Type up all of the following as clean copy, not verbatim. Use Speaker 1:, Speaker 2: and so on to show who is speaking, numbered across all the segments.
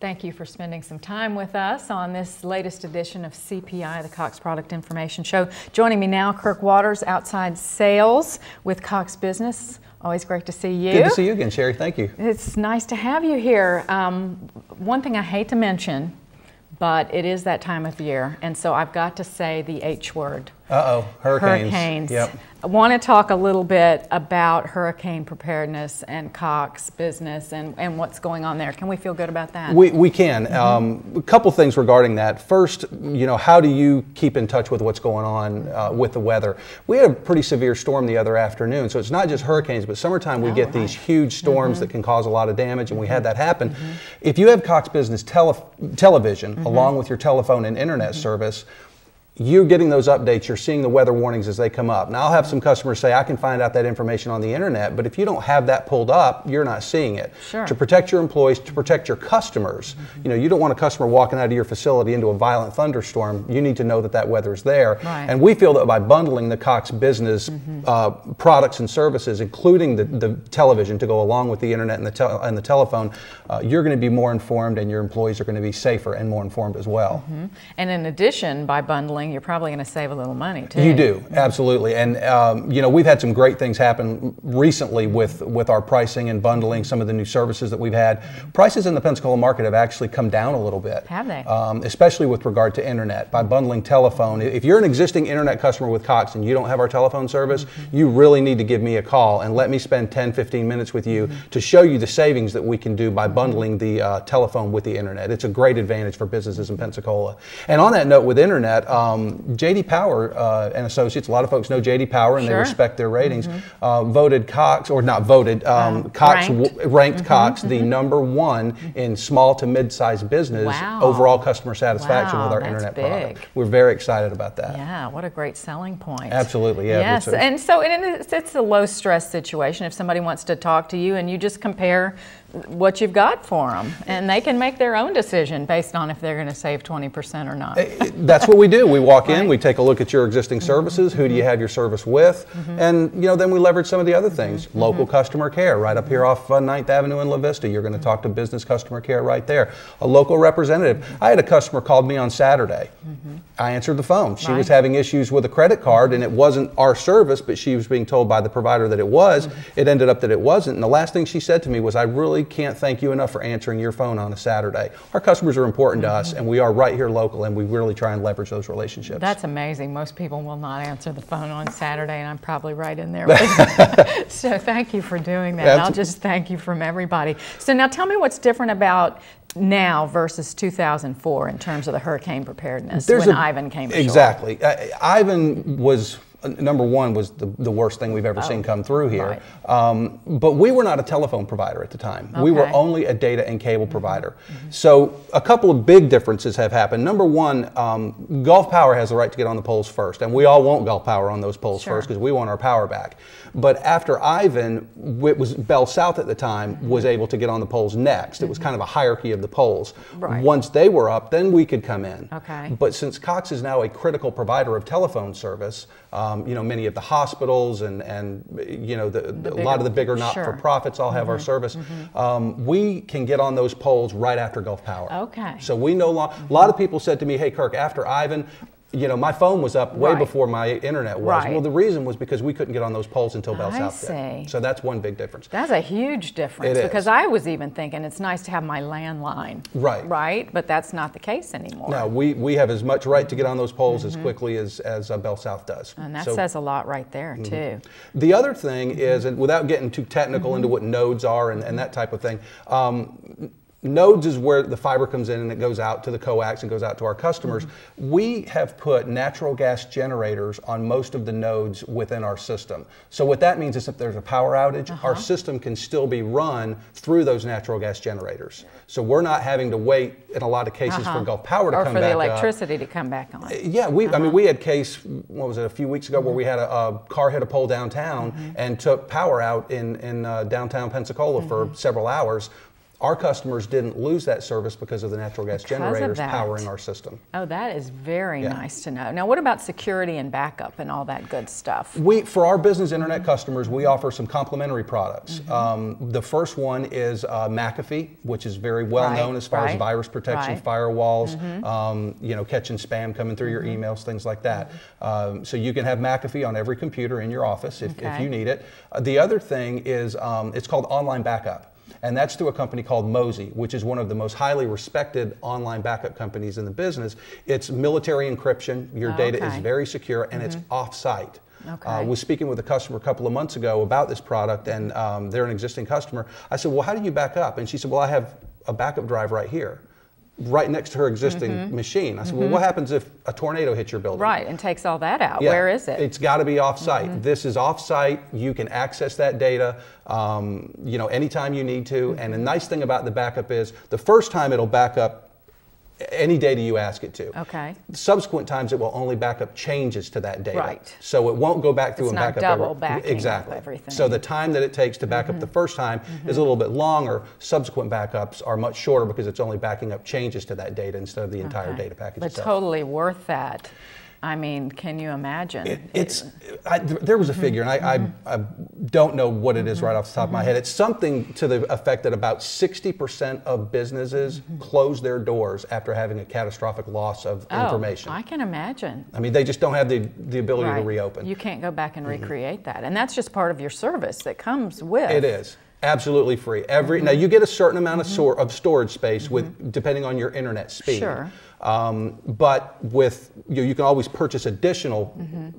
Speaker 1: Thank you for spending some time with us on this latest edition of CPI, the Cox Product Information Show. Joining me now, Kirk Waters, outside sales with Cox Business. Always great to see you.
Speaker 2: Good to see you again, Sherry. Thank you.
Speaker 1: It's nice to have you here. One thing I hate to mention, but it is that time of year, and so I've got to say the H word.
Speaker 2: Uh-oh, hurricanes.
Speaker 1: Hurricanes.
Speaker 2: Yep.
Speaker 1: I want to talk a little bit about hurricane preparedness and Cox Business and what's going on there. Can we feel good about that?
Speaker 2: We can. A couple things regarding that. First, how do you keep in touch with what's going on with the weather? We had a pretty severe storm the other afternoon, so it's not just hurricanes, but summertime we get these huge storms that can cause a lot of damage, and we had that happen. If you have Cox Business television along with your telephone and internet service, you're getting those updates, you're seeing the weather warnings as they come up. Now I'll have some customers say, I can find out that information on the internet, but if you don't have that pulled up, you're not seeing it.
Speaker 1: Sure.
Speaker 2: To protect your employees, to protect your customers, you don't want a customer walking out of your facility into a violent thunderstorm. You need to know that that weather is there.
Speaker 1: Right.
Speaker 2: And we feel that by bundling the Cox Business products and services, including the television to go along with the internet and the telephone, you're going to be more informed and your employees are going to be safer and more informed as well.
Speaker 1: And in addition, by bundling, you're probably going to save a little money too.
Speaker 2: You do, absolutely. And we've had some great things happen recently with our pricing and bundling, some of the new services that we've had. Prices in the Pensacola market have actually come down a little bit.
Speaker 1: Have they?
Speaker 2: Especially with regard to internet. By bundling telephone, if you're an existing internet customer with Cox and you don't have our telephone service, you really need to give me a call and let me spend 10-15 minutes with you to show you the savings that we can do by bundling the telephone with the internet. It's a great advantage for businesses in Pensacola. And on that note with internet, J.D. Power and Associates, a lot of folks know J.D. Power and they respect their ratings, voted Cox, or not voted, Cox ranked Cox the #1 in small to mid-sized business overall customer satisfaction with our internet product. We're very excited about that.
Speaker 1: Yeah, what a great selling point.
Speaker 2: Absolutely, yeah.
Speaker 1: Yes, and so it's a low stress situation if somebody wants to talk to you and you just compare what you've got for them, and they can make their own decision based on if they're going to save 20% or not.
Speaker 2: That's what we do. We walk in, we take a look at your existing services, who do you have your service with, and then we leverage some of the other things. Local customer care right up here off 9th Avenue in La Vista. You're going to talk to business customer care right there. A local representative. I had a customer called me on Saturday. I answered the phone. She was having issues with a credit card, and it wasn't our service, but she was being told by the provider that it was. It ended up that it wasn't, and the last thing she said to me was, I really can't thank you enough for answering your phone on a Saturday. Our customers are important to us, and we are right here local, and we really try and leverage those relationships.
Speaker 1: That's amazing. Most people will not answer the phone on Saturday, and I'm probably right in there with you. So thank you for doing that. I'll just thank you from everybody. So now tell me what's different about now versus 2004 in terms of the hurricane preparedness when Ivan came ashore.
Speaker 2: Exactly. Ivan was... #1 was the worst thing we've ever seen come through here. But we were not a telephone provider at the time. We were only a data and cable provider. So a couple of big differences have happened. #1, Gulf Power has the right to get on the poles first, and we all want Gulf Power on those poles first because we want our power back. But after Ivan, it was Bell South at the time, was able to get on the poles next. It was kind of a hierarchy of the poles. Once they were up, then we could come in. But since Cox is now a critical provider of telephone service, many of the hospitals and a lot of the bigger not-for-profits all have our service. We can get on those poles right after Gulf Power. So we no longer, a lot of people said to me, hey Kirk, after Ivan, my phone was up way before my internet was. Well, the reason was because we couldn't get on those poles until Bell South did. So that's one big difference.
Speaker 1: That's a huge difference because I was even thinking it's nice to have my landline. Right? But that's not the case anymore.
Speaker 2: No, we have as much right to get on those poles as quickly as Bell South does.
Speaker 1: And that says a lot right there, too.
Speaker 2: The other thing is, and without getting too technical into what nodes are and that type of thing, nodes is where the fiber comes in and it goes out to the coax and goes out to our customers. We have put natural gas generators on most of the nodes within our system. So what that means is if there's a power outage, our system can still be run through those natural gas generators. So we're not having to wait in a lot of cases for Gulf Power to come back up.
Speaker 1: Or for the electricity to come back on.
Speaker 2: Yeah, I mean, we had case, what was it, a few weeks ago where we had a car hit a pole downtown and took power out in downtown Pensacola for several hours. Our customers didn't lose that service because of the natural gas generators powering our system.
Speaker 1: Oh, that is very nice to know. Now, what about security and backup and all that good stuff?
Speaker 2: For our business internet customers, we offer some complimentary products. The first one is McAfee, which is very well known as far as virus protection, firewalls, you know, catching spam coming through your emails, things like that. So you can have McAfee on every computer in your office if you need it. The other thing is it's called online backup. And that's through a company called Mozy, which is one of the most highly respected online backup companies in the business. It's military encryption. Your data is very secure, and it's off-site. I was speaking with a customer a couple of months ago about this product, and they're an existing customer. I said, well, how do you back up? And she said, well, I have a backup drive right here, right next to her existing machine. I said, well, what happens if a tornado hits your building?
Speaker 1: Right, and takes all that out. Where is it?
Speaker 2: It's got to be off-site. This is off-site. You can access that data, you know, anytime you need to. And the nice thing about the backup is the first time it'll back up any data you ask it to. Subsequent times it will only back up changes to that data. So it won't go back through and back up
Speaker 1: double backing up everything.
Speaker 2: So the time that it takes to back up the first time is a little bit longer. Subsequent backups are much shorter because it's only backing up changes to that data instead of the entire data package itself.
Speaker 1: But totally worth that. I mean, can you imagine?
Speaker 2: There was a figure, and I don't know what it is right off the top of my head. It's something to the effect that about 60% of businesses close their doors after having a catastrophic loss of information.
Speaker 1: I can imagine.
Speaker 2: I mean, they just don't have the ability to reopen.
Speaker 1: You can't go back and recreate that. And that's just part of your service that comes with.
Speaker 2: It is. Absolutely free. Now you get a certain amount of storage space with depending on your internet speed. But with you can always purchase additional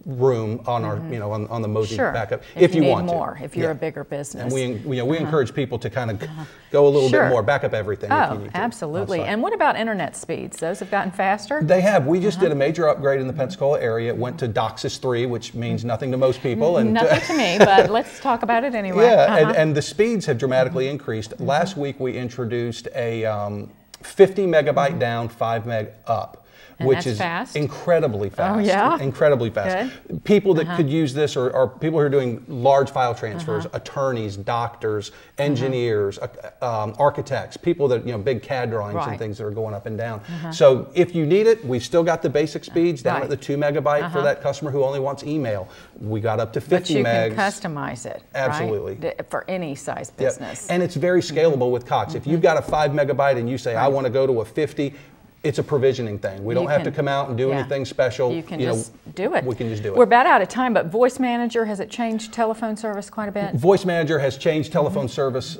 Speaker 2: room on our on the Mozy backup if you want
Speaker 1: more,
Speaker 2: to.
Speaker 1: If you're a bigger business.
Speaker 2: And we encourage people to kind of go a little bit more, back up everything if you need to.
Speaker 1: Absolutely. And what about internet speeds? Those have gotten faster?
Speaker 2: They have. We just did a major upgrade in the Pensacola area. It went to DOCSIS 3, which means nothing to most people. And
Speaker 1: nothing to me, but let's talk about it anyway.
Speaker 2: And the speeds have dramatically increased. Last week we introduced a 50 megabyte down, 5 meg up. Which is
Speaker 1: fast?
Speaker 2: Incredibly fast.
Speaker 1: Oh, yeah?
Speaker 2: Incredibly fast.
Speaker 1: Good.
Speaker 2: People that could use this are people who are doing large file transfers, attorneys, doctors, engineers, architects, people that, big CAD drawings and things that are going up and down. So if you need it, we've still got the basic speeds down at the 2 megabyte for that customer who only wants email. We got up to 50 megs.
Speaker 1: But you can customize it,
Speaker 2: absolutely.
Speaker 1: Right? For any size business.
Speaker 2: And it's very scalable with Cox. If you've got a 5 megabyte and you say, I want to go to a 50, it's a provisioning thing. We don't have to come out and do anything special.
Speaker 1: You can just do it.
Speaker 2: We can just do it.
Speaker 1: We're about out of time, but Voice Manager, has it changed telephone service quite a bit?
Speaker 2: Voice Manager has changed telephone service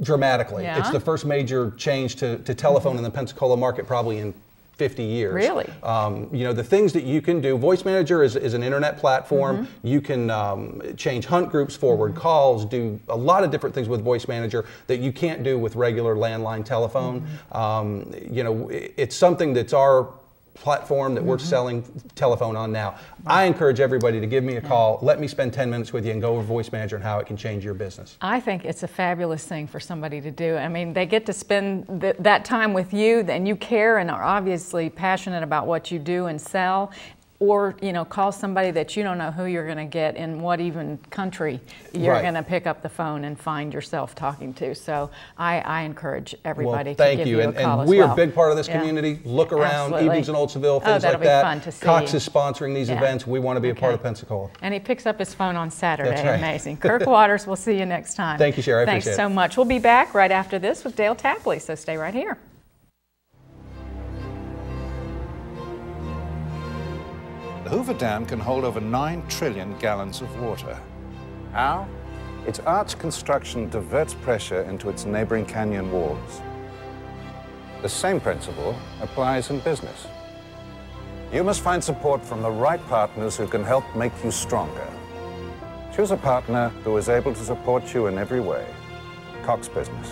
Speaker 2: dramatically.
Speaker 1: Yeah.
Speaker 2: It's the first major change to telephone in the Pensacola market probably in 50 years.
Speaker 1: Really?
Speaker 2: The things that you can do, Voice Manager is an internet platform. You can change hunt groups, forward calls, do a lot of different things with Voice Manager that you can't do with regular landline telephone. It's something that's our platform that we're selling telephone on now. I encourage everybody to give me a call, let me spend 10 minutes with you and go over Voice Manager and how it can change your business.
Speaker 1: I think it's a fabulous thing for somebody to do. I mean, they get to spend that time with you, and you care and are obviously passionate about what you do and sell. Or, call somebody that you don't know who you're going to get in what even country you're going to pick up the phone and find yourself talking to. So I encourage everybody to give you a call as well.
Speaker 2: And we are a big part of this community. Look around, evenings in Old Seville, things like that.
Speaker 1: That'll be fun to see.
Speaker 2: Cox is sponsoring these events. We want to be a part of Pensacola.
Speaker 1: And he picks up his phone on Saturday.
Speaker 2: That's right.
Speaker 1: Amazing. Kirk Waters, we'll see you next time.
Speaker 2: Thank you, Sherry. I appreciate it.
Speaker 1: Thanks so much. We'll be back right after this with Dale Tapley, so stay right here.
Speaker 3: The Hoover Dam can hold over 9 trillion gallons of water.
Speaker 4: How? Its arch construction diverts pressure into its neighboring canyon walls. The same principle applies in business. You must find support from the right partners who can help make you stronger. Choose a partner who is able to support you in every way. Cox Business.